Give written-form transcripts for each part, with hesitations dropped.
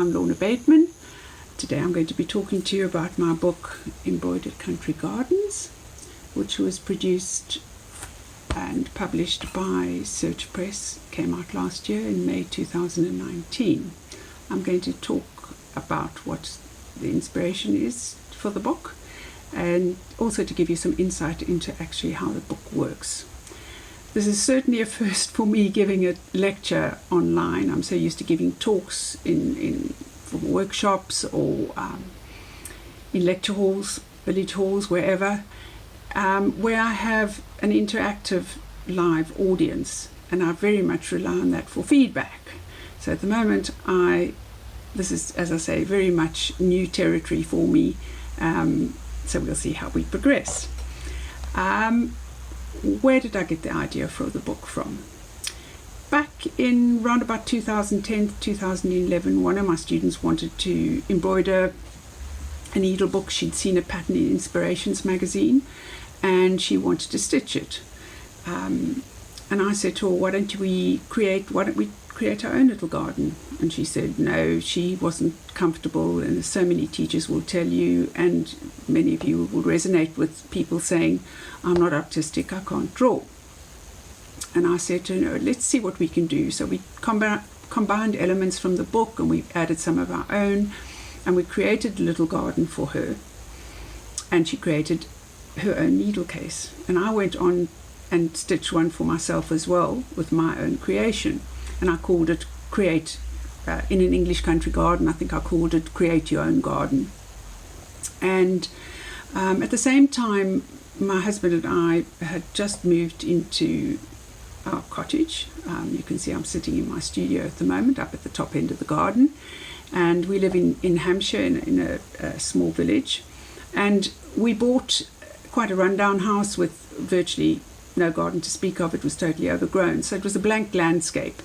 I'm Lorna Bateman. Today I'm going to be talking to you about my book Embroidered Country Gardens, which was produced and published by Search Press, came out last year in May 2019. I'm going to talk about what the inspiration is for the book and also to give you some insight into actually how the book works. This is certainly a first for me, giving a lecture online. I'm so used to giving talks in workshops or in lecture halls, village halls, wherever, where I have an interactive live audience, and I very much rely on that for feedback. So at the moment, this is, as I say, very much new territory for me, so we'll see how we progress. Where did I get the idea for the book from? Back in around about 2010 to 2011, one of my students wanted to embroider a needle book. She'd seen a pattern in Inspirations magazine and she wanted to stitch it. And I said to her, why don't we create our own little garden? And she said no, she wasn't comfortable, and so many teachers will tell you, and many of you will resonate with people saying, I'm not artistic, I can't draw. And I said to her, no, let's see what we can do. So we combined elements from the book and we added some of our own, and we created a little garden for her, and she created her own needle case, and I went on and stitched one for myself as well with my own creation, and I called it in an English country garden, I think I called it Create Your Own Garden. And at the same time, my husband and I had just moved into our cottage. You can see I'm sitting in my studio at the moment, up at the top end of the garden, and we live in Hampshire in a small village, and we bought quite a rundown house with virtually no garden to speak of. It was totally overgrown, so it was a blank landscape.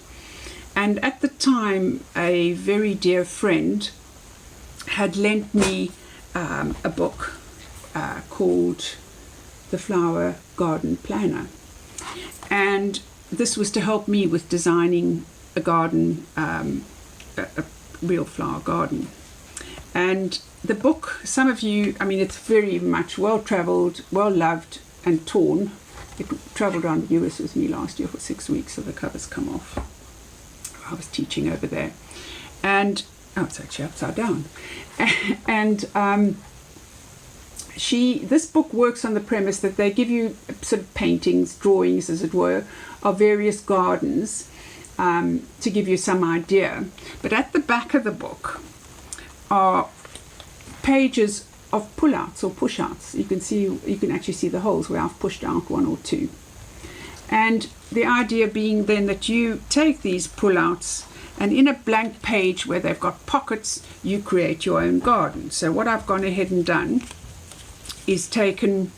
And at the time, a very dear friend had lent me a book called The Flower Garden Planner, and this was to help me with designing a garden, a real flower garden. And the book, some of you, I mean, it's very much well-traveled, well-loved and torn. It traveled around the US with me last year for 6 weeks, so the covers come off. I was teaching over there, and it's actually upside down. And this book works on the premise that they give you sort of paintings, drawings, as it were, of various gardens to give you some idea. But at the back of the book are pages of pull-outs or push-outs. You can actually see the holes where I've pushed out one or two. And the idea being then that you take these pull-outs, and in a blank page where they've got pockets, you create your own garden. So what I've gone ahead and done is taken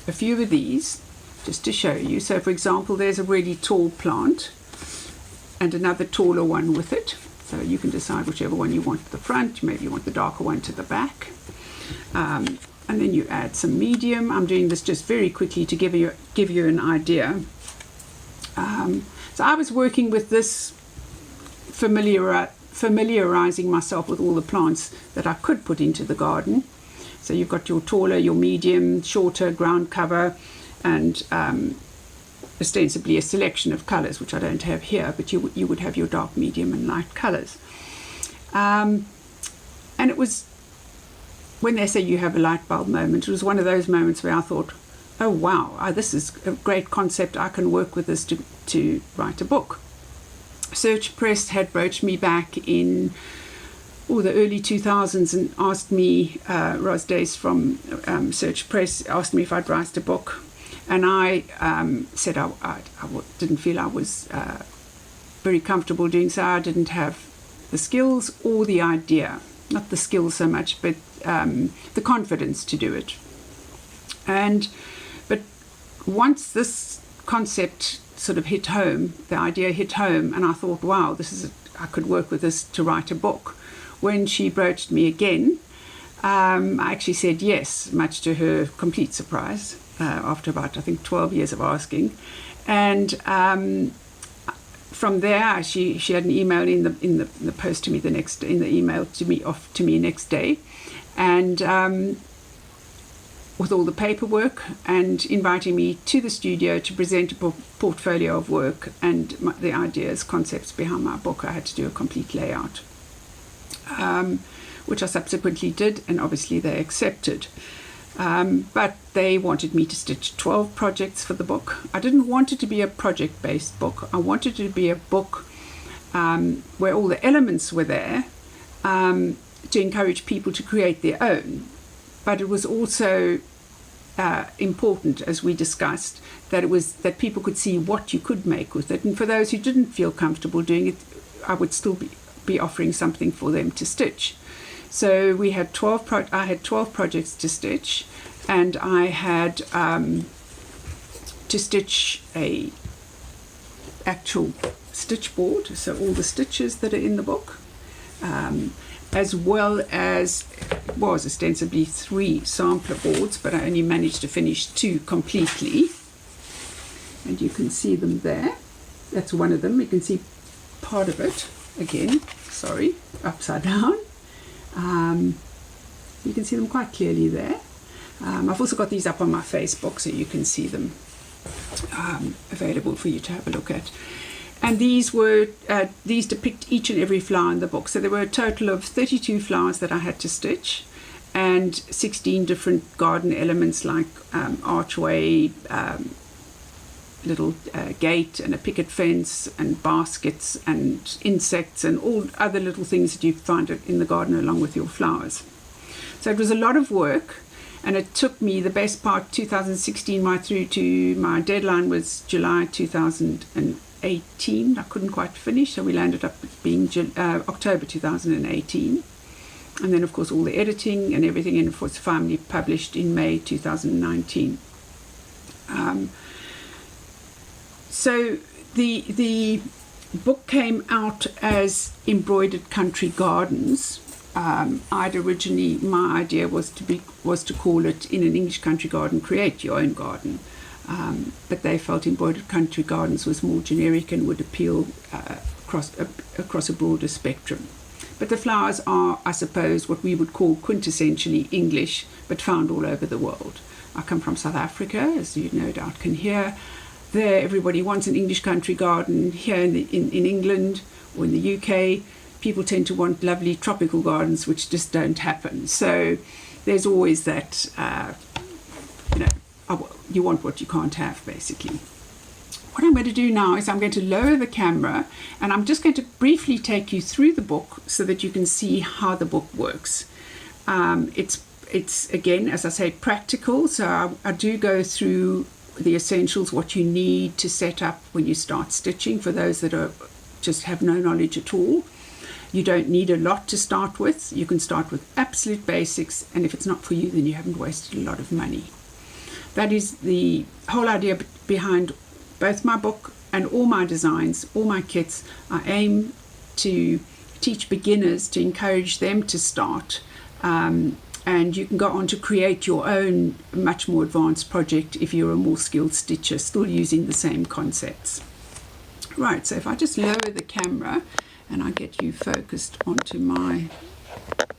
a few of these just to show you. So for example, there's a really tall plant and another taller one with it. So you can decide whichever one you want at the front. Maybe you want the darker one to the back. And then you add some medium. I'm doing this just very quickly to give you an idea. So I was working with this, familiarizing myself with all the plants that I could put into the garden. So you've got your taller, your medium, shorter ground cover, and ostensibly a selection of colors, which I don't have here, but you would have your dark, medium and light colors. And it was, when they say you have a light bulb moment, it was one of those moments where I thought, oh wow, this is a great concept. I can work with this to write a book. Search Press had broached me back in the early 2000s and asked me, Ros Dace from Search Press asked me if I'd write a book. And I said I didn't feel I was very comfortable doing so. I didn't have the skills or the idea, not the skills so much, but the confidence to do it. But once this concept sort of hit home, the idea hit home, and I thought, wow, I could work with this to write a book. When she broached me again, I actually said yes, much to her complete surprise, after about, I think, 12 years of asking. And from there, she had an email in the post to me in the email to me next day, and with all the paperwork, and inviting me to the studio to present a portfolio of work and the ideas, concepts behind my book. I had to do a complete layout, which I subsequently did, and obviously they accepted. But they wanted me to stitch 12 projects for the book. I didn't want it to be a project-based book. I wanted it to be a book where all the elements were there to encourage people to create their own. But it was also important, as we discussed, that people could see what you could make with it. And for those who didn't feel comfortable doing it, I would still be offering something for them to stitch. So we had 12. I had 12 projects to stitch, and I had to stitch a actual stitch board. So all the stitches that are in the book, as well as was ostensibly 3 sampler boards, but I only managed to finish 2 completely. And you can see them there. That's one of them. You can see part of it again. Sorry, upside down. You can see them quite clearly there. I've also got these up on my Facebook, so you can see them available for you to have a look at. And these depict each and every flower in the book. So there were a total of 32 flowers that I had to stitch, and 16 different garden elements like archway, little gate and a picket fence and baskets and insects and all other little things that you find in the garden along with your flowers. So it was a lot of work, and it took me the best part 2016 right through to my deadline was July 2018. I couldn't quite finish, so we landed up being October 2018. And then of course all the editing and everything, and it was finally published in May 2019. So the book came out as Embroidered Country Gardens. My idea was to call it, in an English country garden, create your own garden. But they felt Embroidered Country Gardens was more generic and would appeal across a broader spectrum. But the flowers are, I suppose, what we would call quintessentially English, but found all over the world. I come from South Africa, as you no doubt can hear. There, everybody wants an English country garden. Here in England or in the UK, people tend to want lovely tropical gardens, which just don't happen. So there's always that, you want what you can't have, basically. What I'm going to do now is I'm going to lower the camera, and I'm just going to briefly take you through the book so that you can see how the book works. It's again, as I say, practical. So I do go through the essentials, what you need to set up when you start stitching. For those that just have no knowledge at all, you don't need a lot to start with. You can start with absolute basics, and if it's not for you, then you haven't wasted a lot of money. That is the whole idea behind both my book and all my designs, all my kits. I aim to teach beginners, to encourage them to start, and you can go on to create your own much more advanced project if you're a more skilled stitcher, still using the same concepts. Right, so if I just lower the camera and I get you focused onto my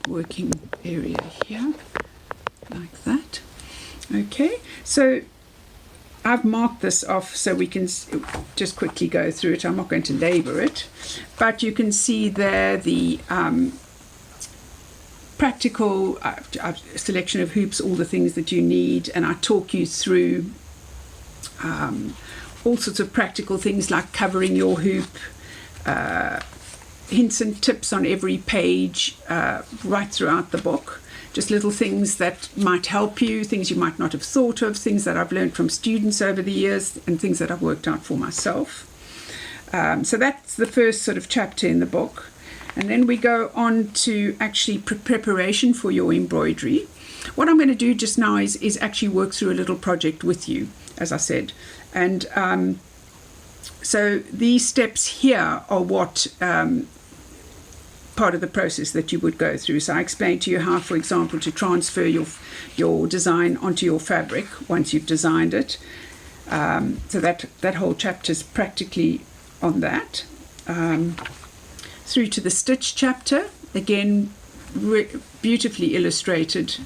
working area here, like that. Okay, so I've marked this off so we can just quickly go through it. I'm not going to labor it, but you can see there the practical selection of hoops, all the things that you need, and I talk you through all sorts of practical things like covering your hoop, hints and tips on every page right throughout the book. Just little things that might help you, things you might not have thought of, things that I've learned from students over the years, and things that I've worked out for myself. So that's the first sort of chapter in the book. And then we go on to actually preparation for your embroidery. What I'm going to do just now is actually work through a little project with you, as I said. And so these steps here are what part of the process that you would go through. So I explained to you how, for example, to transfer your design onto your fabric once you've designed it. So that whole chapter is practically on that. through to the stitch chapter. Again, beautifully illustrated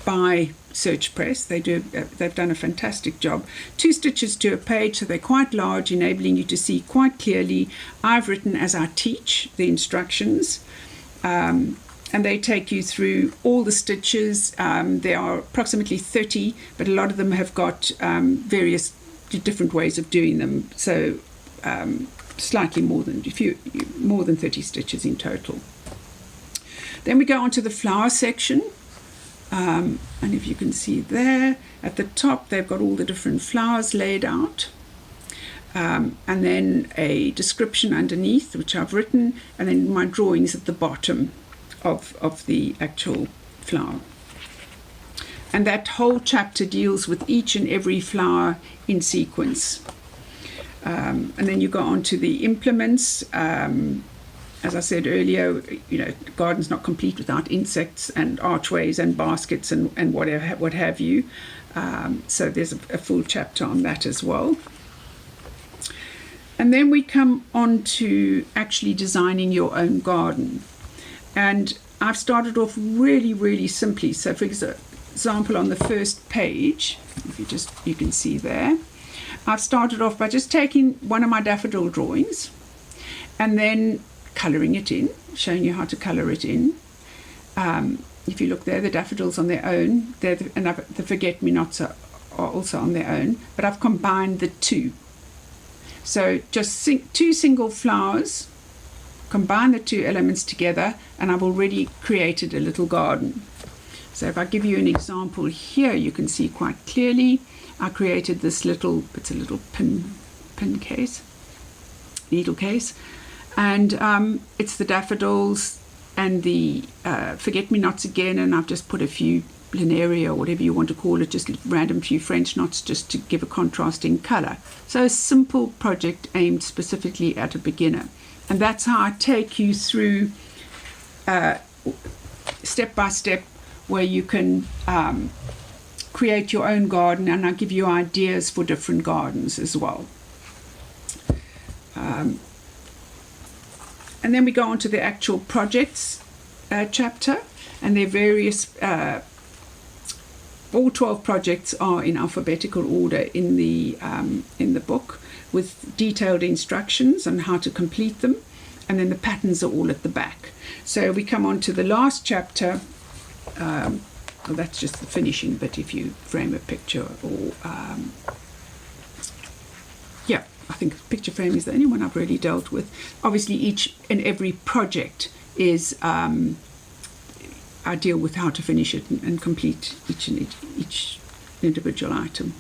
by Search Press. They've done a fantastic job. 2 stitches to a page, so they're quite large, enabling you to see quite clearly. I've written as I teach the instructions, and they take you through all the stitches. There are approximately 30, but a lot of them have got various different ways of doing them, so slightly more than 30 stitches in total. Then we go on to the flower section. And if you can see there at the top, they've got all the different flowers laid out, and then a description underneath, which I've written, and then my drawings at the bottom of the actual flower. And that whole chapter deals with each and every flower in sequence. And then you go on to the implements. As I said earlier, the garden's not complete without insects and archways and baskets and what have you. So there's a full chapter on that as well. And then we come on to actually designing your own garden. And I've started off really, really simply. So for example, on the first page, if you can see there, I've started off by just taking one of my daffodil drawings and then colouring it in, showing you how to colour it in. If you look there, the daffodils on their own, and the forget-me-nots are also on their own, but I've combined the 2. So just 2 single flowers, combine the 2 elements together, and I've already created a little garden. So if I give you an example here, you can see quite clearly I created this little, it's a little pin case, needle case, and it's the daffodils and the forget-me-nots again, and I've just put a few linearia or whatever you want to call it, just random few French knots just to give a contrasting colour. So a simple project aimed specifically at a beginner. And that's how I take you through step by step, where you can create your own garden, and I give you ideas for different gardens as well. And then we go on to the actual projects chapter, and there are various, all 12 projects are in alphabetical order in the book, with detailed instructions on how to complete them, and then the patterns are all at the back. So we come on to the last chapter. Well, that's just the finishing bit if you frame a picture, or yeah, I think picture frame is the only one I've really dealt with. Obviously each and every project is I deal with how to finish it and complete each individual item.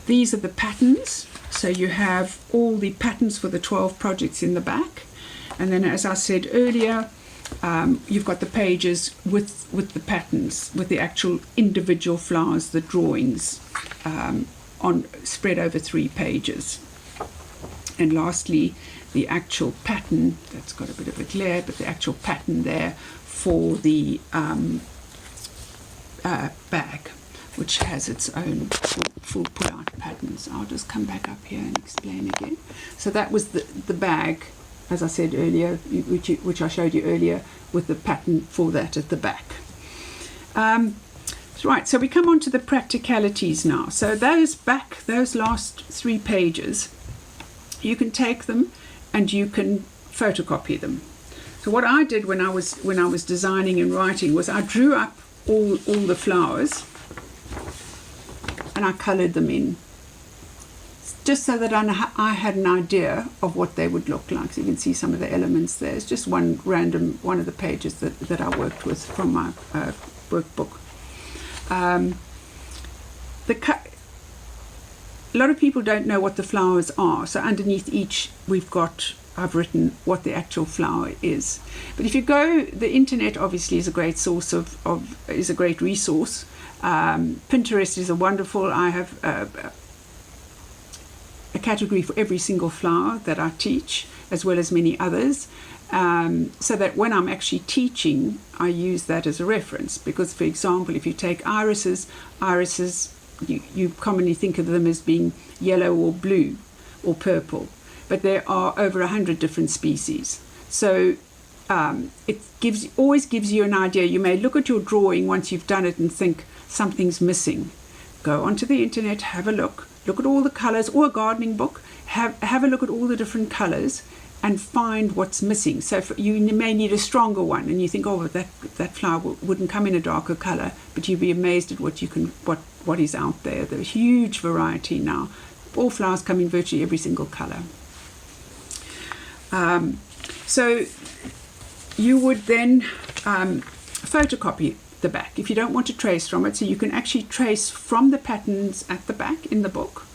These are the patterns, so you have all the patterns for the 12 projects in the back, and then as I said earlier, you've got the pages with the patterns, with the actual individual flowers, the drawings spread over 3 pages. And lastly, the actual pattern, that's got a bit of a glare, but the actual pattern there for the bag, which has its own full pull-out patterns. I'll just come back up here and explain again. So that was the bag, as I said earlier, which I showed you earlier, with the pattern for that at the back. Right, so we come on to the practicalities now. So those last 3 pages, you can take them and you can photocopy them. So what I did when I was designing and writing was I drew up all the flowers and I coloured them in, just so that I had an idea of what they would look like. So you can see some of the elements there. It's just one of the pages that I worked with from my workbook. A lot of people don't know what the flowers are. So underneath each, I've written what the actual flower is. But if you go, the internet obviously is a great source is a great resource. Pinterest is a wonderful. I have a category for every single flower that I teach, as well as many others, so that when I'm actually teaching, I use that as a reference. Because, for example, if you take irises, you commonly think of them as being yellow or blue or purple, but there are over 100 different species. So it always gives you an idea. You may look at your drawing once you've done it and think something's missing. Go onto the internet, have a look at all the colors, or a gardening book, have a look at all the different colors and find what's missing. So you may need a stronger one, and you think, oh, that flower wouldn't come in a darker color, but you'd be amazed at what is out there. There's a huge variety now. All flowers come in virtually every single color. So you would then photocopy the back if you don't want to trace from it, so you can actually trace from the patterns at the back in the book.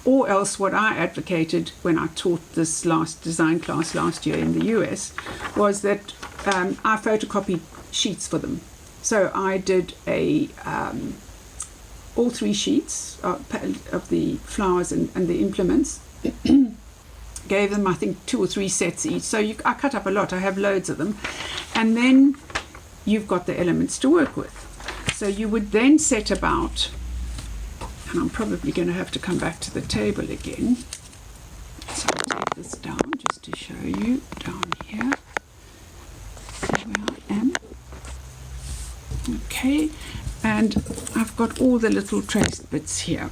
Or else what I advocated when I taught this last design class last year in the US was that I photocopied sheets for them. So I did all 3 sheets of the flowers and the implements. Gave them, I think, 2 or 3 sets each. So I cut up a lot. I have loads of them. And then you've got the elements to work with. So you would then set about, and I'm probably going to have to come back to the table again. So I'll take this down just to show you down here. See where I am. Okay, and I've got all the little traced bits here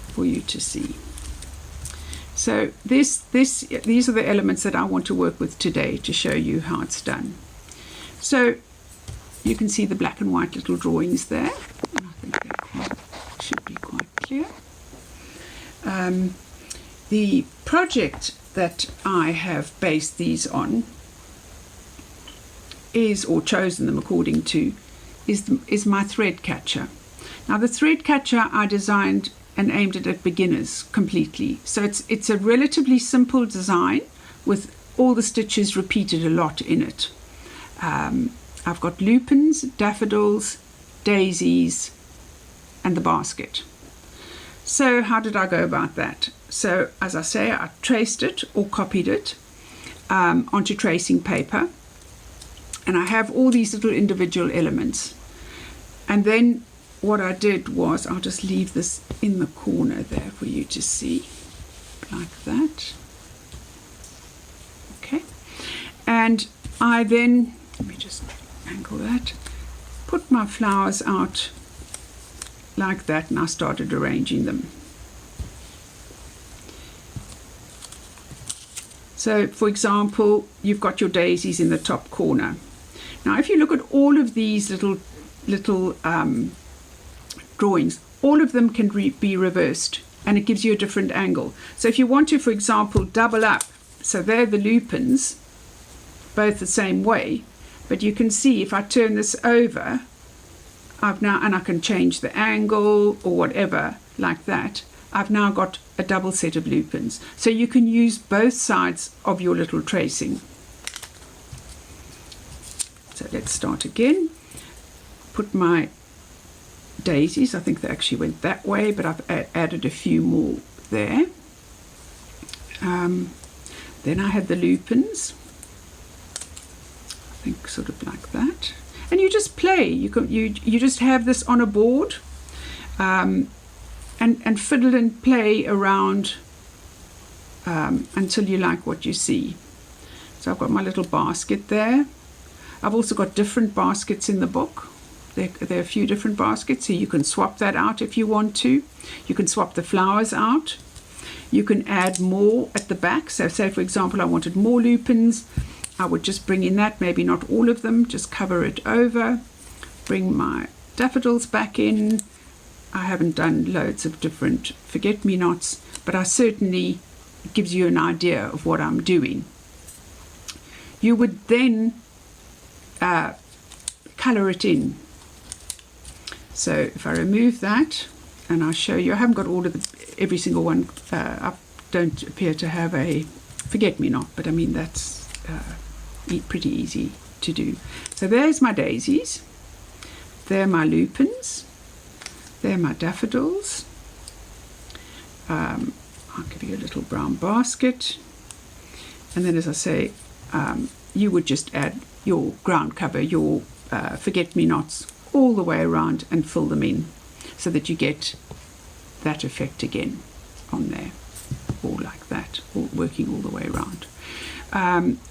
for you to see. So these are the elements that I want to work with today to show you how it's done. So you can see the black and white little drawings there, and I think they should be quite clear. The project that I have based these on or chosen them according to, is my thread catcher. Now the thread catcher I designed and aimed it at beginners completely. So it's a relatively simple design with all the stitches repeated a lot in it. I've got lupins, daffodils, daisies, and the basket. So how did I go about that? So as I say, I traced it or copied it onto tracing paper. And I have all these little individual elements. And then what I did was, I'll just leave this in the corner there for you to see, like that. Okay. And I then, let me just angle that, put my flowers out like that, and I started arranging them. So for example, you've got your daisies in the top corner. Now if you look at all of these little drawings, all of them can be reversed, and it gives you a different angle. So if you want to, for example, double up, so they're the lupins, both the same way, but you can see if I turn this over, and I can change the angle or whatever like that, I've now got a double set of lupins. So you can use both sides of your little tracing. So let's start again. Put my daisies, I think they actually went that way, but I've added a few more there. Then I had the lupins, I think sort of like that. And you just play. You just have this on a board, and fiddle and play around until you like what you see. So I've got my little basket there. I've also got different baskets in the book. There are a few different baskets, so you can swap that out if you want to. You can swap the flowers out. You can add more at the back. So say, for example, I wanted more lupins. I would just bring in that, maybe not all of them, just cover it over. Bring my daffodils back in. I haven't done loads of different forget-me-nots, but I certainly, it gives you an idea of what I'm doing. You would then colour it in. So if I remove that, and I'll show you, I haven't got all of every single one. I don't appear to have a forget-me-not, but I mean that's pretty easy to do. So there's my daisies, they're my lupins, they're my daffodils. I'll give you a little brown basket, and then as I say, you would just add your ground cover, your forget-me-nots all the way around and fill them in so that you get that effect again. on there, or like that, or working all the way around.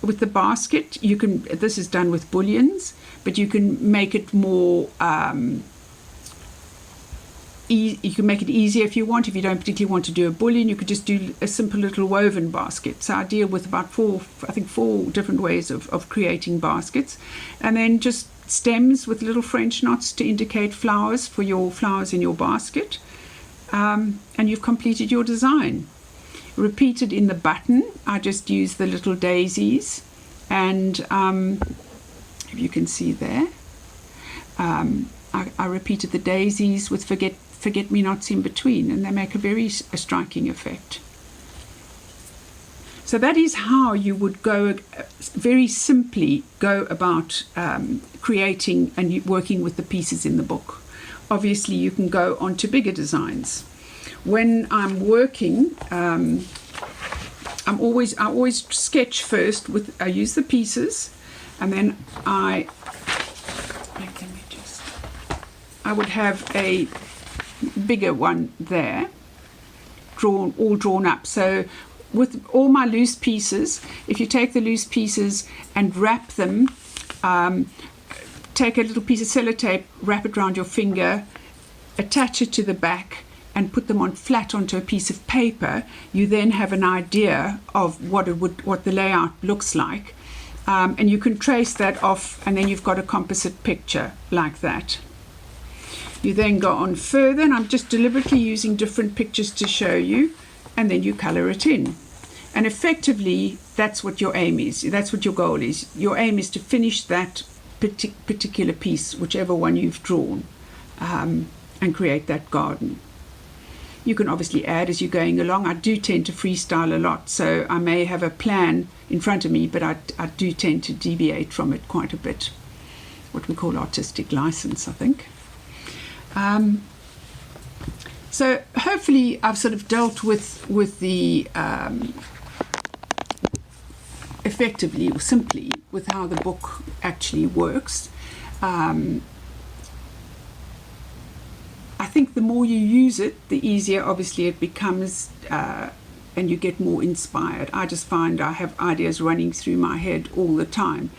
With the basket, you can, this is done with bullions, but you can make it more, you can make it easier if you want. If you don't particularly want to do a bullion, you could just do a simple little woven basket. So I deal with about four different ways of creating baskets, and then just stems with little French knots to indicate flowers for your flowers in your basket, and you've completed your design. Repeated in the button, I just use the little daisies, and if you can see there, I repeated the daisies with forget-me-nots in between, and they make a very striking effect. So that is how you would go, very simply go about creating and working with the pieces in the book. Obviously, you can go on to bigger designs. When I'm working, I always sketch first with, I use the pieces, and then I would have a bigger one there, all drawn up. So with all my loose pieces, if you take the loose pieces and wrap them, take a little piece of sellotape, wrap it around your finger, attach it to the back, and put them on flat onto a piece of paper, you then have an idea of what the layout looks like, and you can trace that off, and then you've got a composite picture like that. You then go on further, and I'm just deliberately using different pictures to show you, and then you color it in. And effectively, that's what your aim is. That's what your goal is. Your aim is to finish that particular piece, whichever one you've drawn, and create that garden. You can obviously add as you're going along. I do tend to freestyle a lot, so I may have a plan in front of me, but I do tend to deviate from it quite a bit. What we call artistic license, I think. So hopefully I've sort of dealt with the effectively or simply with how the book actually works. I think the more you use it, the easier obviously it becomes, and you get more inspired. I just find I have ideas running through my head all the time.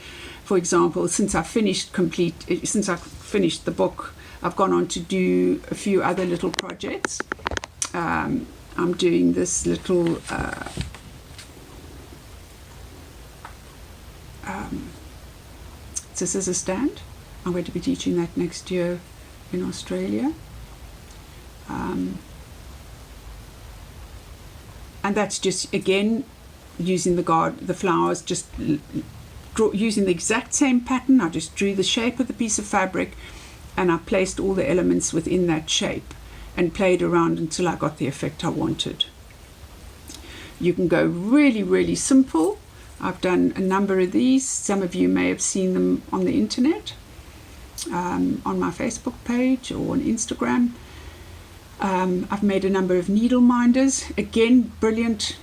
For example, since I finished the book, I've gone on to do a few other little projects. I'm doing this little it's a scissor stand. I'm going to be teaching that next year in Australia. And that's just, again, using the flowers, just using the exact same pattern. I just drew the shape of the piece of fabric, and I placed all the elements within that shape and played around until I got the effect I wanted. You can go really, really simple. I've done a number of these. Some of you may have seen them on the internet, on my Facebook page or on Instagram. I've made a number of needle minders. Again, brilliant,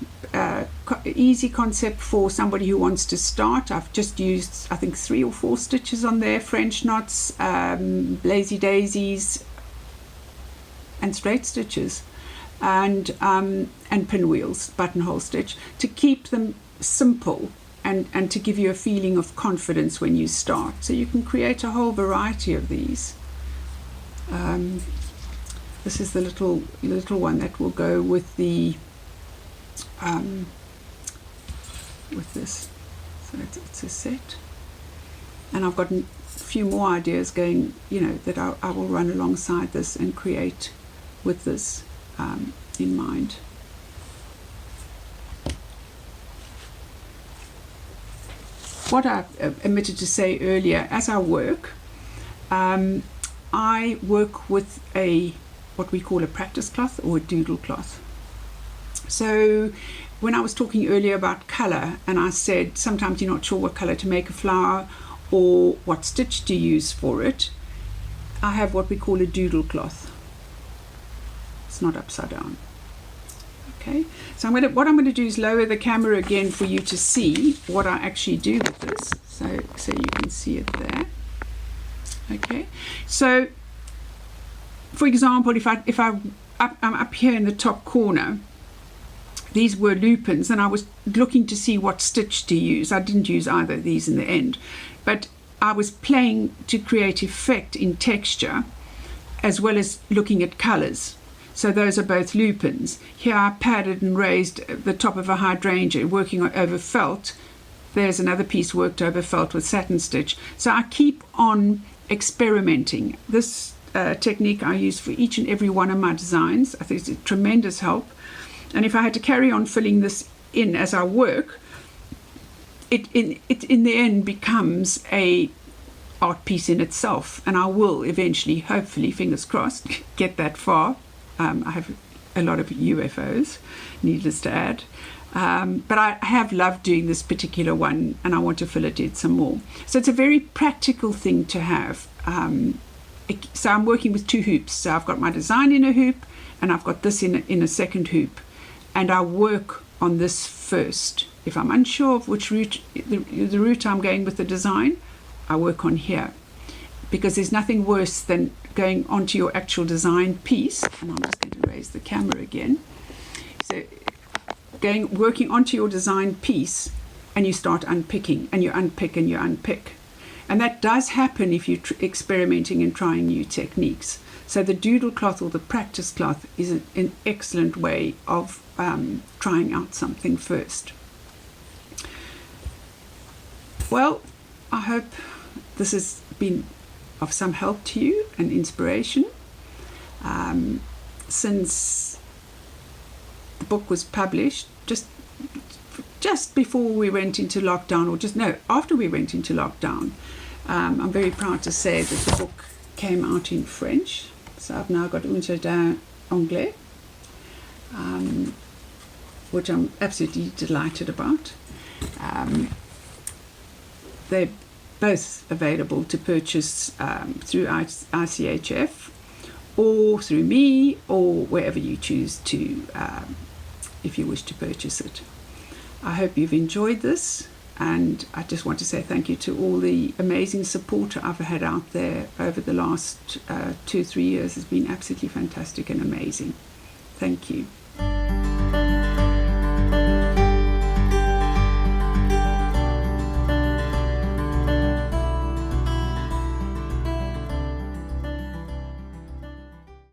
easy concept for somebody who wants to start. I've just used, I think, 3 or 4 stitches on there, French knots, lazy daisies, and straight stitches, and pinwheels, buttonhole stitch, to keep them simple and to give you a feeling of confidence when you start. So you can create a whole variety of these. This is the little one that will go with the with this. So it's a set, and I've got a few more ideas going, that I will run alongside this and create with this in mind. What I omitted to say earlier, as I work with what we call a practice cloth or a doodle cloth. So when I was talking earlier about colour, and I said sometimes you're not sure what colour to make a flower or what stitch to use for it, I have what we call a doodle cloth. It's not upside down. Okay, so what I'm going to do is lower the camera again for you to see what I actually do with this, so you can see it there. Okay, so for example, if I'm up here in the top corner, these were lupins, and I was looking to see what stitch to use. I didn't use either of these in the end, but I was playing to create effect in texture as well as looking at colors. So those are both lupins. Here I padded and raised the top of a hydrangea working over felt. There's another piece worked over felt with satin stitch. So I keep on experimenting. This technique I use for each and every one of my designs. I think it's a tremendous help. And if I had to carry on filling this in as I work, it in the end becomes a art piece in itself, and I will eventually, hopefully, fingers crossed, get that far. I have a lot of UFOs, needless to add, but I have loved doing this particular one, and I want to fill it in some more. So it's a very practical thing to have. So I'm working with 2 hoops. So I've got my design in a hoop, and I've got this in a second hoop, and I work on this first. If I'm unsure of which route, the route I'm going with the design, I work on here, because there's nothing worse than going onto your actual design piece. And I'm just going to raise the camera again. So working onto your design piece, and you start unpicking, and you unpick and you unpick. And that does happen if you're experimenting and trying new techniques. So the doodle cloth or the practice cloth is an excellent way of trying out something first. Well, I hope this has been of some help to you and inspiration. Since the book was published, just before we went into lockdown, after we went into lockdown, I'm very proud to say that the book came out in French. So I've now got Un Jardin Anglais, which I'm absolutely delighted about. They're both available to purchase through ICHF or through me, or wherever you choose to, if you wish to purchase it. I hope you've enjoyed this, and I just want to say thank you to all the amazing support I've had out there over the last 2-3 years. It's been absolutely fantastic and amazing. Thank you.